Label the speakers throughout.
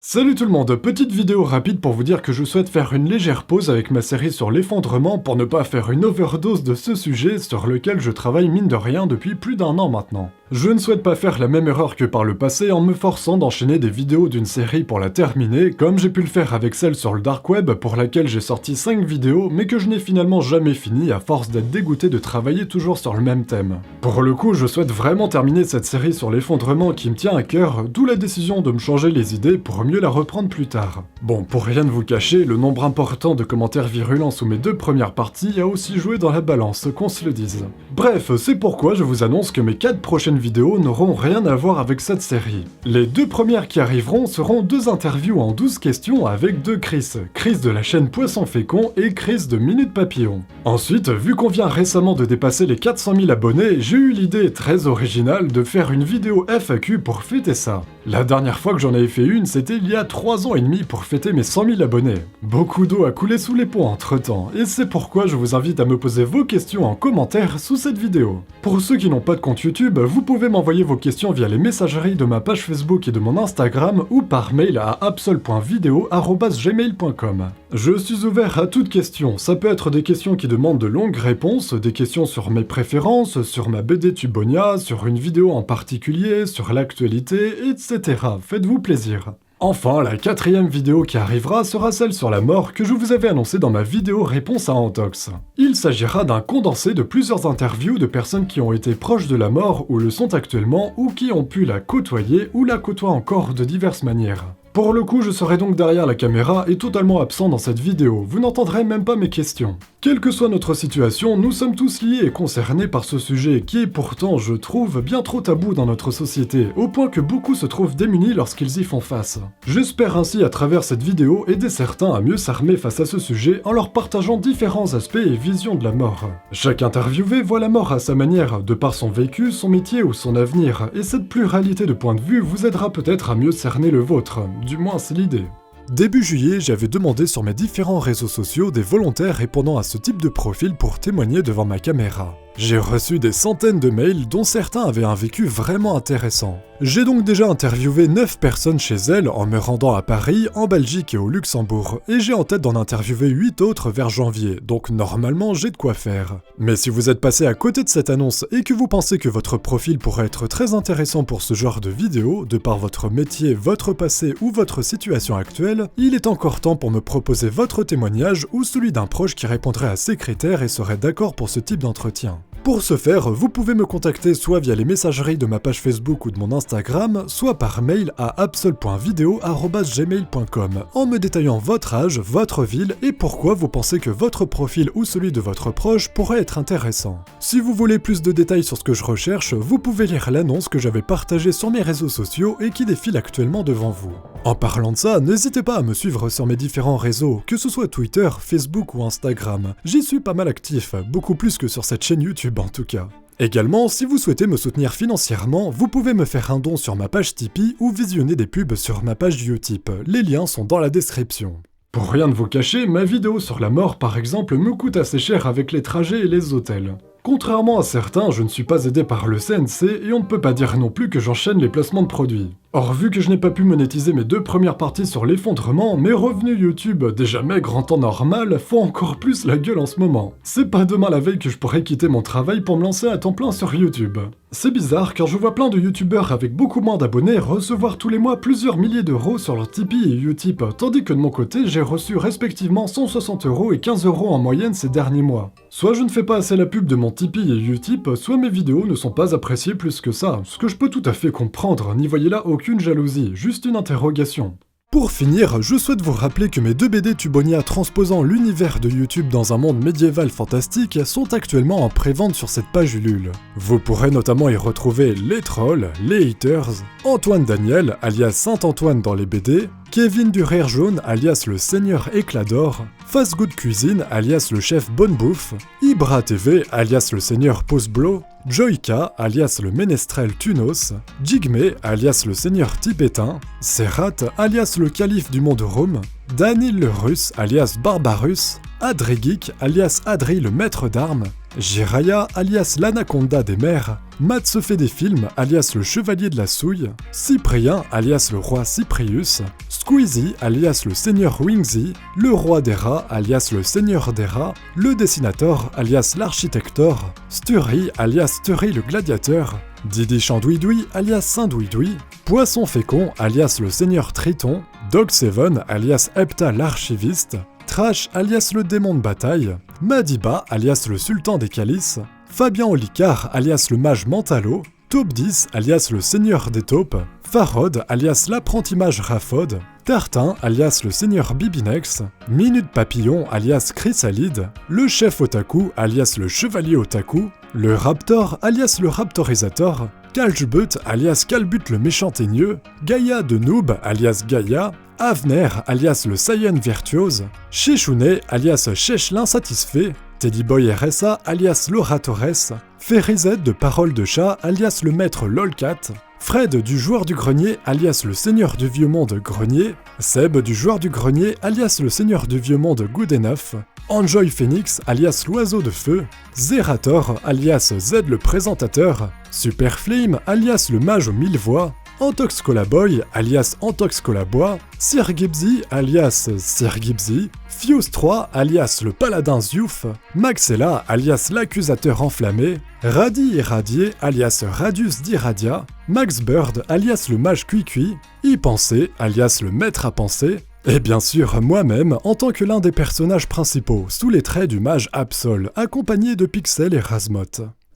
Speaker 1: Salut tout le monde, petite vidéo rapide pour vous dire que je souhaite faire une légère pause avec ma série sur l'effondrement pour ne pas faire une overdose de ce sujet sur lequel je travaille mine de rien depuis plus d'1 an maintenant. Je ne souhaite pas faire la même erreur que par le passé en me forçant d'enchaîner des vidéos d'une série pour la terminer, comme j'ai pu le faire avec celle sur le dark web pour laquelle j'ai sorti 5 vidéos mais que je n'ai finalement jamais fini à force d'être dégoûté de travailler toujours sur le même thème. Pour le coup, je souhaite vraiment terminer cette série sur l'effondrement qui me tient à cœur, d'où la décision de me changer les idées pour mieux la reprendre plus tard. Bon, pour rien ne vous cacher, le nombre important de commentaires virulents sous mes 2 premières parties a aussi joué dans la balance, qu'on se le dise. Bref, c'est pourquoi je vous annonce que mes 4 prochaines vidéos n'auront rien à voir avec cette série. Les 2 premières qui arriveront seront 2 interviews en 12 questions avec 2 Chris. Chris de la chaîne Poisson Fécond et Chris de Minute Papillon. Ensuite, vu qu'on vient récemment de dépasser les 400 000 abonnés, j'ai eu l'idée très originale de faire une vidéo FAQ pour fêter ça. La dernière fois que j'en avais fait une, c'était il y a 3 ans et demi pour fêter mes 100 000 abonnés. Beaucoup d'eau a coulé sous les ponts entre temps, et c'est pourquoi je vous invite à me poser vos questions en commentaire sous cette vidéo. Pour ceux qui n'ont pas de compte YouTube, vous pouvez m'envoyer vos questions via les messageries de ma page Facebook et de mon Instagram ou par mail à absol.video@gmail.com. Je suis ouvert à toute question, ça peut être des questions qui demandent de longues réponses, des questions sur mes préférences, sur ma BD Tubonia, sur une vidéo en particulier, sur l'actualité, etc. Faites-vous plaisir. Enfin, la 4e vidéo qui arrivera sera celle sur la mort que je vous avais annoncée dans ma vidéo réponse à Antox. Il s'agira d'un condensé de plusieurs interviews de personnes qui ont été proches de la mort ou le sont actuellement ou qui ont pu la côtoyer ou la côtoient encore de diverses manières. Pour le coup, je serai donc derrière la caméra et totalement absent dans cette vidéo, vous n'entendrez même pas mes questions. Quelle que soit notre situation, nous sommes tous liés et concernés par ce sujet qui est pourtant, je trouve, bien trop tabou dans notre société, au point que beaucoup se trouvent démunis lorsqu'ils y font face. J'espère ainsi à travers cette vidéo aider certains à mieux s'armer face à ce sujet en leur partageant différents aspects et visions de la mort. Chaque interviewé voit la mort à sa manière, de par son vécu, son métier ou son avenir, et cette pluralité de points de vue vous aidera peut-être à mieux cerner le vôtre, du moins c'est l'idée. Début juillet, j'avais demandé sur mes différents réseaux sociaux des volontaires répondant à ce type de profil pour témoigner devant ma caméra. J'ai reçu des centaines de mails dont certains avaient un vécu vraiment intéressant. J'ai donc déjà interviewé 9 personnes chez elles en me rendant à Paris, en Belgique et au Luxembourg, et j'ai en tête d'en interviewer 8 autres vers janvier, donc normalement j'ai de quoi faire. Mais si vous êtes passé à côté de cette annonce et que vous pensez que votre profil pourrait être très intéressant pour ce genre de vidéo, de par votre métier, votre passé ou votre situation actuelle, il est encore temps pour me proposer votre témoignage ou celui d'un proche qui répondrait à ces critères et serait d'accord pour ce type d'entretien. Pour ce faire, vous pouvez me contacter soit via les messageries de ma page Facebook ou de mon Instagram, soit par mail à absol.video@gmail.com en me détaillant votre âge, votre ville et pourquoi vous pensez que votre profil ou celui de votre proche pourrait être intéressant. Si vous voulez plus de détails sur ce que je recherche, vous pouvez lire l'annonce que j'avais partagée sur mes réseaux sociaux et qui défile actuellement devant vous. En parlant de ça, n'hésitez pas à me suivre sur mes différents réseaux, que ce soit Twitter, Facebook ou Instagram. J'y suis pas mal actif, beaucoup plus que sur cette chaîne YouTube en tout cas. Également, si vous souhaitez me soutenir financièrement, vous pouvez me faire un don sur ma page Tipeee ou visionner des pubs sur ma page Utip. Les liens sont dans la description. Pour rien ne vous cacher, ma vidéo sur la mort par exemple me coûte assez cher avec les trajets et les hôtels. Contrairement à certains, je ne suis pas aidé par le CNC et on ne peut pas dire non plus que j'enchaîne les placements de produits. Or, vu que je n'ai pas pu monétiser mes 2 premières parties sur l'effondrement, mes revenus YouTube, déjà maigres en temps normal, font encore plus la gueule en ce moment. C'est pas demain la veille que je pourrais quitter mon travail pour me lancer à temps plein sur YouTube. C'est bizarre car je vois plein de youtubeurs avec beaucoup moins d'abonnés recevoir tous les mois plusieurs milliers d'euros sur leur Tipeee et Utip, tandis que de mon côté, j'ai reçu respectivement 160 € et 15 € en moyenne ces derniers mois. Soit je ne fais pas assez la pub de mon Tipeee et Utip, soit mes vidéos ne sont pas appréciées plus que ça, ce que je peux tout à fait comprendre, n'y voyez là aucune jalousie, juste une interrogation. Pour finir, je souhaite vous rappeler que mes 2 BD Tubonia transposant l'univers de YouTube dans un monde médiéval fantastique sont actuellement en prévente sur cette page Ulule. Vous pourrez notamment y retrouver les trolls, les haters, Antoine Daniel, alias Saint-Antoine dans les BD, Kevin du Rire Jaune, alias le Seigneur Éclat d'Or, Fast Good Cuisine, alias le chef Bonne Bouffe, Ibra TV, alias le Seigneur Poseblo, Joyka, alias le Ménestrel Tunos, Jigme, alias le Seigneur Tibétain, Serrat, alias le Calife du Monde Rome, Danil le Russe, alias Barbarus, Adri Geek, alias Adri le Maître d'Armes, Jiraya, alias l'anaconda des mers, Matt se fait des films, alias le chevalier de la souille, Cyprien, alias le roi Cyprius, Squeezie, alias le seigneur Wingsy, le roi des rats, alias le seigneur des rats, le dessinator, alias l'architector, Sturry, alias Sturry le gladiateur, Didi Chandouidoui, alias Saint-Douidoui, Poisson fécond, alias le seigneur Triton, Dog Seven, alias Hepta l'archiviste, Trash, alias le démon de bataille, Madiba, alias le sultan des calices, Fabien Olicard, alias le mage Mentalo, Taupe 10, alias le seigneur des taupes, Farod, alias l'apprenti mage Raphod, Tartin, alias le seigneur Bibinex, Minute Papillon, alias Chrysalide, le chef Otaku, alias le chevalier Otaku, le Raptor, alias le Raptorisator, Calgebut, alias Calbut le méchant teigneux, Gaïa de Noob, alias Gaïa, Avner, alias le Saiyan virtuose, Sheshune, alias Shesh l'insatisfait, Teddyboy RSA, alias l'Oratores, Ferrizette de Parole de Chat, alias le maître Lolcat, Fred du joueur du grenier, alias le seigneur du vieux monde Grenier, Seb du joueur du grenier, alias le seigneur du vieux monde Good Enough, Enjoy Phoenix, alias l'oiseau de feu, Zerator, alias Z le présentateur, Super Flame, alias le mage aux 1000 voix, Antox Colaboy, alias Antox Colaboy, Sir Gibbsy, alias Sir Gibbsy, Fuse 3, alias le paladin Ziouf, Maxella, alias l'accusateur enflammé, Radi Irradié, alias Radius d'Irradia, Max Bird, alias le mage cuicui, Y Penser, alias le maître à penser, et bien sûr moi-même en tant que l'un des personnages principaux, sous les traits du mage Absol, accompagné de Pixel et Razmot.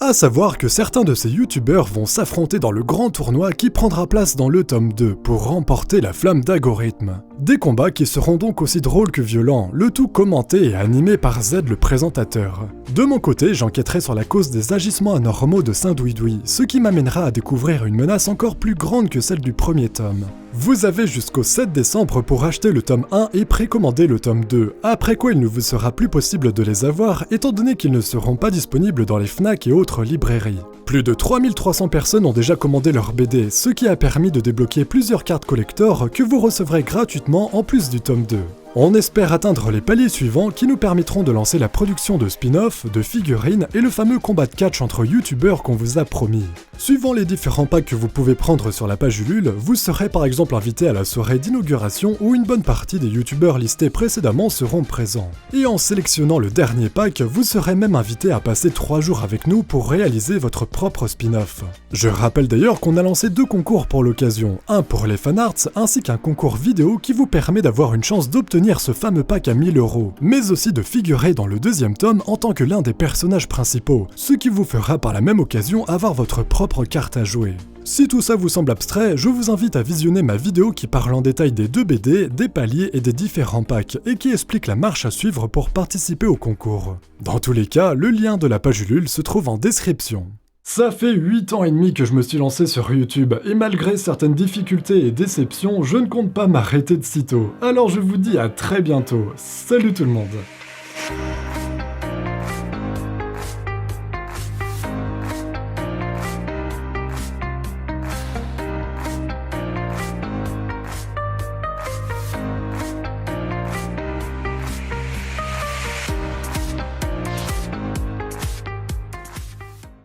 Speaker 1: À savoir que certains de ces youtubeurs vont s'affronter dans le grand tournoi qui prendra place dans le tome 2 pour remporter la flamme d'Algorithme. Des combats qui seront donc aussi drôles que violents, le tout commenté et animé par Z le présentateur. De mon côté, j'enquêterai sur la cause des agissements anormaux de Saint-Douidoui, ce qui m'amènera à découvrir une menace encore plus grande que celle du premier tome. Vous avez jusqu'au 7 décembre pour acheter le tome 1 et précommander le tome 2, après quoi il ne vous sera plus possible de les avoir étant donné qu'ils ne seront pas disponibles dans les FNAC et autres librairies. Plus de 3300 personnes ont déjà commandé leur BD, ce qui a permis de débloquer plusieurs cartes collector que vous recevrez gratuitement en plus du tome 2. On espère atteindre les paliers suivants qui nous permettront de lancer la production de spin-off, de figurines et le fameux combat de catch entre youtubeurs qu'on vous a promis. Suivant les différents packs que vous pouvez prendre sur la page Ulule, vous serez par exemple invité à la soirée d'inauguration où une bonne partie des youtubeurs listés précédemment seront présents. Et en sélectionnant le dernier pack, vous serez même invité à passer 3 jours avec nous pour réaliser votre propre spin-off. Je rappelle d'ailleurs qu'on a lancé 2 concours pour l'occasion, un pour les fanarts ainsi qu'un concours vidéo qui vous permet d'avoir une chance d'obtenir ce fameux pack à 1000 €, mais aussi de figurer dans le deuxième tome en tant que l'un des personnages principaux, ce qui vous fera par la même occasion avoir votre propre carte à jouer. Si tout ça vous semble abstrait, je vous invite à visionner ma vidéo qui parle en détail des 2 BD, des paliers et des différents packs, et qui explique la marche à suivre pour participer au concours. Dans tous les cas, le lien de la page Ulule se trouve en description. Ça fait 8 ans et demi que je me suis lancé sur YouTube, et malgré certaines difficultés et déceptions, je ne compte pas m'arrêter de sitôt. Alors je vous dis à très bientôt. Salut tout le monde!